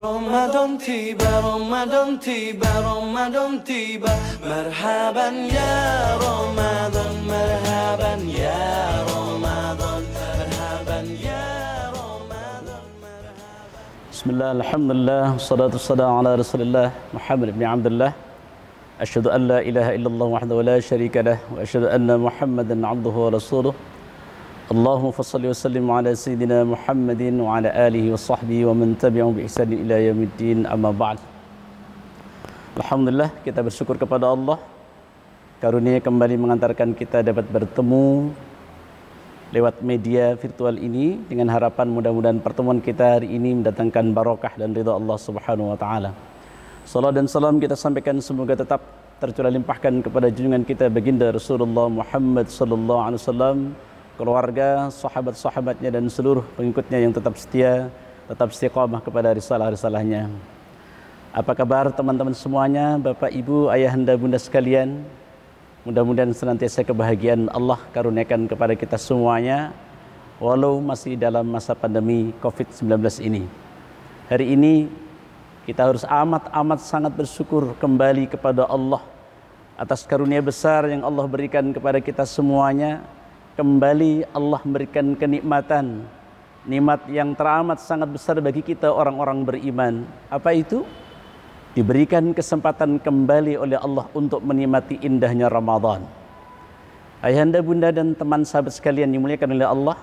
رمضان tiba, Ramadan tiba, Ramadan tiba. Marhaban ya Ramadan, marhaban ya Ramadan, marhaban ya Ramadan. Bismillah, alhamdulillah, wassalatu wassalamu ala rasulillah Muhammad ibn Abdullah. Asyhadu an la ilaha illallah wahdahu la syarika lah wa asyhadu anna Muhammadan abduhu wa rasuluh. Allahumma fassalli wa sallim ala sayyidina Muhammadin wa ala alihi wa sahbihi wa man tabi'ahum bi ihsanin ila yaumiddin, amma ba'd. Alhamdulillah, kita bersyukur kepada Allah karunia kembali mengantarkan kita dapat bertemu lewat media virtual ini, dengan harapan mudah-mudahan pertemuan kita hari ini mendatangkan barokah dan ridha Allah Subhanahu wa taala. Salam dan salam kita sampaikan semoga tetap tercurah limpahkan kepada junjungan kita baginda Rasulullah Muhammad sallallahu alaihi wasallam, keluarga, sahabat-sahabatnya dan seluruh pengikutnya yang tetap setia, tetap istiqamah kepada risalah-risalahnya. Apa kabar teman-teman semuanya, Bapak, Ibu, Ayahanda, Bunda sekalian? Mudah-mudahan senantiasa kebahagiaan Allah karuniakan kepada kita semuanya, walau masih dalam masa pandemi COVID-19 ini. Hari ini kita harus amat sangat bersyukur kembali kepada Allah atas karunia besar yang Allah berikan kepada kita semuanya. Kembali Allah memberikan kenikmatan, nikmat yang teramat sangat besar bagi kita orang-orang beriman. Apa itu? Diberikan kesempatan kembali oleh Allah untuk menikmati indahnya Ramadan. Ayahanda, Bunda dan teman sahabat sekalian dimuliakan oleh Allah,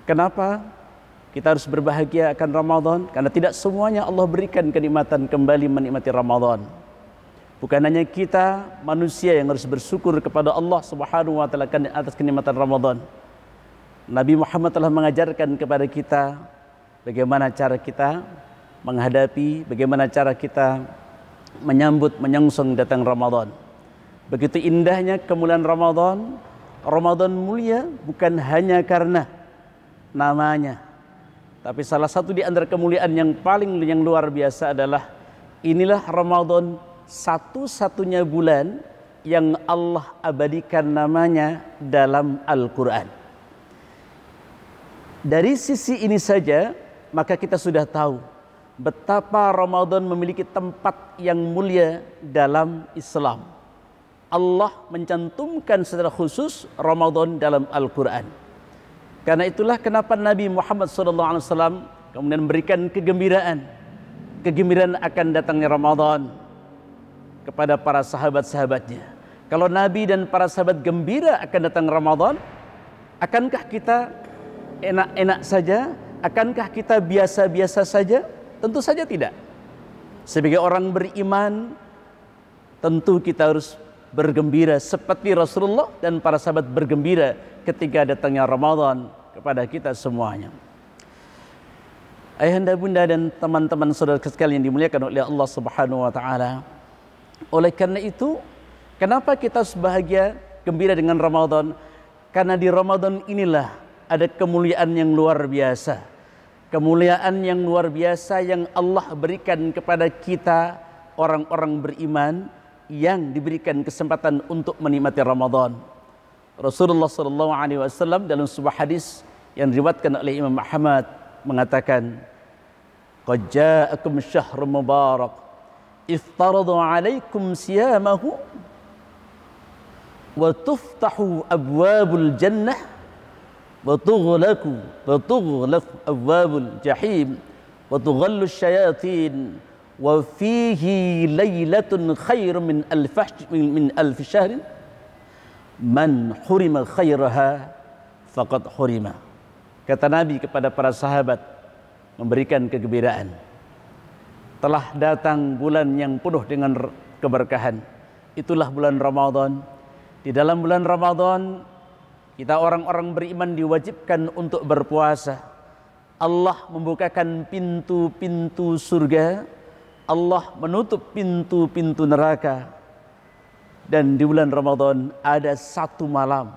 kenapa kita harus berbahagia akan Ramadan? Karena tidak semuanya Allah berikan kenikmatan kembali menikmati Ramadan. Bukan hanya kita manusia yang harus bersyukur kepada Allah Subhanahu wa taala atas kenikmatan Ramadan. Nabi Muhammad telah mengajarkan kepada kita bagaimana cara kita menghadapi, bagaimana cara kita menyambut, menyongsong datang Ramadan. Begitu indahnya kemuliaan Ramadan. Ramadan mulia bukan hanya karena namanya, tapi salah satu di antara kemuliaan yang luar biasa adalah inilah Ramadan, satu-satunya bulan yang Allah abadikan namanya dalam Al-Quran. Dari sisi ini saja, maka kita sudah tahu betapa Ramadan memiliki tempat yang mulia dalam Islam. Allah mencantumkan secara khusus Ramadan dalam Al-Quran. Karena itulah kenapa Nabi Muhammad SAW kemudian memberikan kegembiraan akan datangnya Ramadan kepada para sahabat-sahabatnya. Kalau Nabi dan para sahabat gembira akan datang Ramadan, akankah kita enak-enak saja? Akankah kita biasa-biasa saja? Tentu saja tidak. Sebagai orang beriman, tentu kita harus bergembira seperti Rasulullah dan para sahabat bergembira ketika datangnya Ramadan kepada kita semuanya. Ayahanda, Bunda dan teman-teman saudara sekalian dimuliakan oleh Allah Subhanahu wa taala. Oleh karena itu, kenapa kita harus bahagia, gembira dengan Ramadan? Karena di Ramadan inilah ada kemuliaan yang luar biasa. Kemuliaan yang luar biasa yang Allah berikan kepada kita orang-orang beriman yang diberikan kesempatan untuk menikmati Ramadan. Rasulullah SAW dalam sebuah hadis yang diriwayatkan oleh Imam Ahmad mengatakan, "Qad ja'akum syahrun mubarak iftaradu alaikum siyamahu wa tuftahu abwabul jannah wa tughlaqu abwabul jahim wa tughallu syayatin wa fihi lailatun khairun min alf syahrin man hurima khairaha faqad hurima." Kata Nabi kepada para sahabat memberikan kegembiraan, telah datang bulan yang penuh dengan keberkahan. Itulah bulan Ramadan. Di dalam bulan Ramadan, kita orang-orang beriman diwajibkan untuk berpuasa. Allah membukakan pintu-pintu surga, Allah menutup pintu-pintu neraka. Dan di bulan Ramadan ada satu malam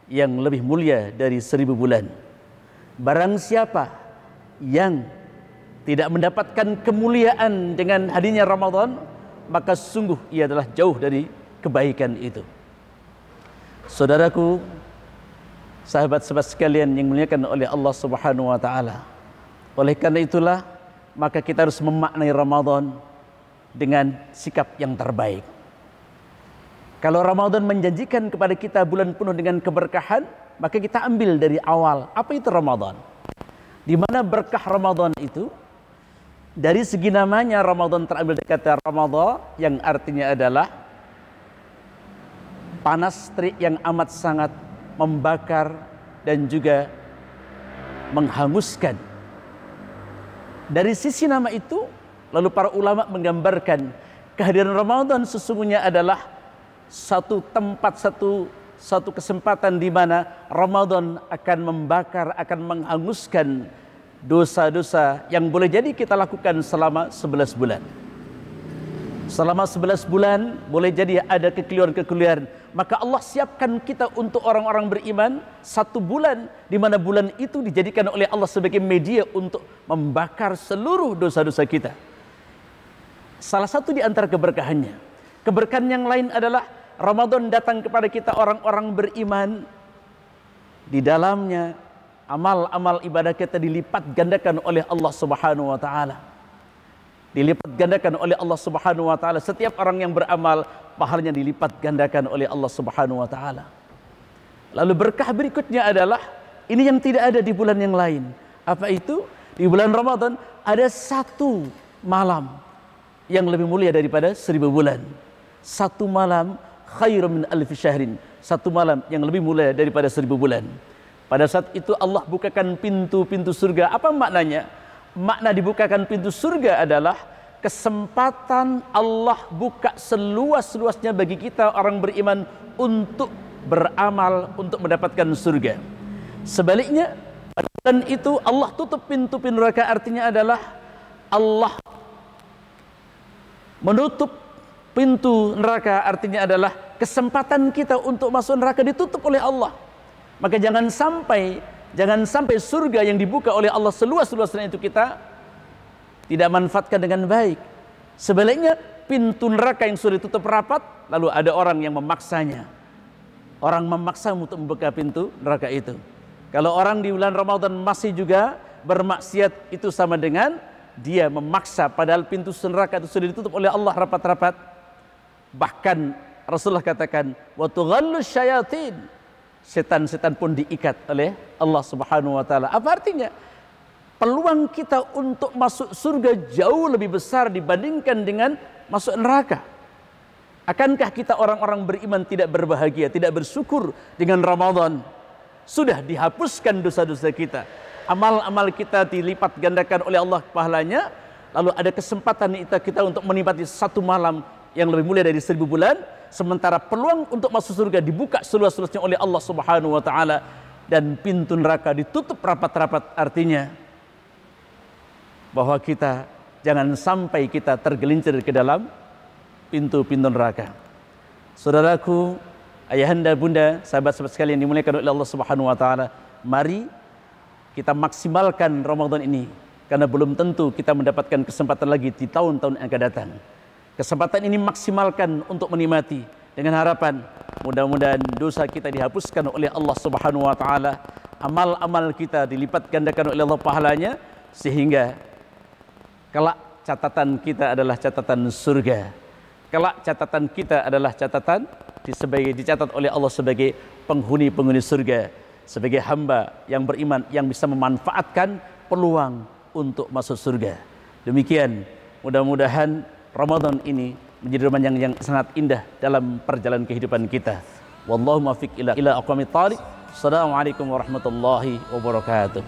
yang lebih mulia dari 1000 bulan. Barang siapa yang tidak mendapatkan kemuliaan dengan hadirnya Ramadan, maka sungguh ia adalah jauh dari kebaikan itu. Saudaraku, sahabat-sahabat sekalian yang dimuliakan oleh Allah Subhanahu wa taala. Oleh karena itulah maka kita harus memaknai Ramadan dengan sikap yang terbaik. Kalau Ramadan menjanjikan kepada kita bulan penuh dengan keberkahan, maka kita ambil dari awal. Apa itu Ramadan? Di mana berkah Ramadan itu? Dari segi namanya Ramadan terambil dari kata Ramadan yang artinya adalah panas terik yang amat sangat membakar dan juga menghanguskan. Dari sisi nama itu, lalu para ulama menggambarkan kehadiran Ramadan sesungguhnya adalah satu tempat, satu kesempatan di mana Ramadan akan membakar, akan menghanguskan dosa-dosa yang boleh jadi kita lakukan selama 11 bulan. Selama 11 bulan boleh jadi ada kekeliruan-kekeliruan. Maka Allah siapkan kita untuk orang-orang beriman 1 bulan, di mana bulan itu dijadikan oleh Allah sebagai media untuk membakar seluruh dosa-dosa kita. Salah satu di antara keberkahannya. Keberkahan yang lain adalah Ramadan datang kepada kita orang-orang beriman. Di dalamnya amal-amal ibadah kita dilipat gandakan oleh Allah Subhanahu wa taala. Dilipat gandakan oleh Allah Subhanahu wa taala. Setiap orang yang beramal, pahalanya dilipat gandakan oleh Allah Subhanahu wa taala. Lalu berkah berikutnya adalah ini yang tidak ada di bulan yang lain. Apa itu? Di bulan Ramadan ada 1 malam yang lebih mulia daripada 1000 bulan. 1 malam khairum min alfi syahrin. 1 malam yang lebih mulia daripada 1000 bulan. Pada saat itu Allah bukakan pintu-pintu surga. Apa maknanya? Makna dibukakan pintu surga adalah kesempatan Allah buka seluas-luasnya bagi kita orang beriman untuk beramal, untuk mendapatkan surga. Sebaliknya, pada bulan itu Allah tutup pintu-pintu neraka, artinya adalah Allah menutup pintu neraka, artinya adalah kesempatan kita untuk masuk neraka ditutup oleh Allah. Maka jangan sampai surga yang dibuka oleh Allah seluas-luasnya itu kita tidak manfaatkan dengan baik. Sebaliknya, pintu neraka yang sudah ditutup rapat, lalu ada orang yang memaksanya. Orang memaksa untuk membuka pintu neraka itu. Kalau orang di bulan Ramadan masih juga bermaksiat, itu sama dengan dia memaksa, padahal pintu neraka itu sudah ditutup oleh Allah rapat-rapat. Bahkan Rasulullah katakan, wa tughallus syayatin. Setan-setan pun diikat oleh Allah Subhanahu wa taala. Apa artinya? Peluang kita untuk masuk surga jauh lebih besar dibandingkan dengan masuk neraka. Akankah kita orang-orang beriman tidak berbahagia, tidak bersyukur dengan Ramadan? Sudah dihapuskan dosa-dosa kita. Amal-amal kita dilipat gandakan oleh Allah pahalanya. Lalu ada kesempatan kita untuk menikmati 1 malam yang lebih mulia dari 1000 bulan. Sementara peluang untuk masuk surga dibuka seluas-luasnya oleh Allah Subhanahu wa taala dan pintu neraka ditutup rapat-rapat. Artinya bahwa kita jangan sampai kita tergelincir ke dalam pintu-pintu neraka. Saudaraku, ayahanda, bunda, sahabat-sahabat sekalian dimuliakan oleh Allah Subhanahu wa taala, mari kita maksimalkan Ramadan ini karena belum tentu kita mendapatkan kesempatan lagi di tahun-tahun yang akan datang. Kesempatan ini maksimalkan untuk menikmati dengan harapan mudah-mudahan dosa kita dihapuskan oleh Allah Subhanahu wa taala, amal-amal kita dilipat gandakan oleh Allah pahalanya, sehingga kelak catatan kita adalah catatan surga. Kelak catatan kita adalah catatan dicatat oleh Allah sebagai penghuni-penghuni surga, sebagai hamba yang beriman yang bisa memanfaatkan peluang untuk masuk surga. Demikian, mudah-mudahan Ramadan ini menjadi Ramadan yang sangat indah dalam perjalanan kehidupan kita. Wallahu muwaffiq ila aqwamit thariq. Assalamualaikum warahmatullahi wabarakatuh.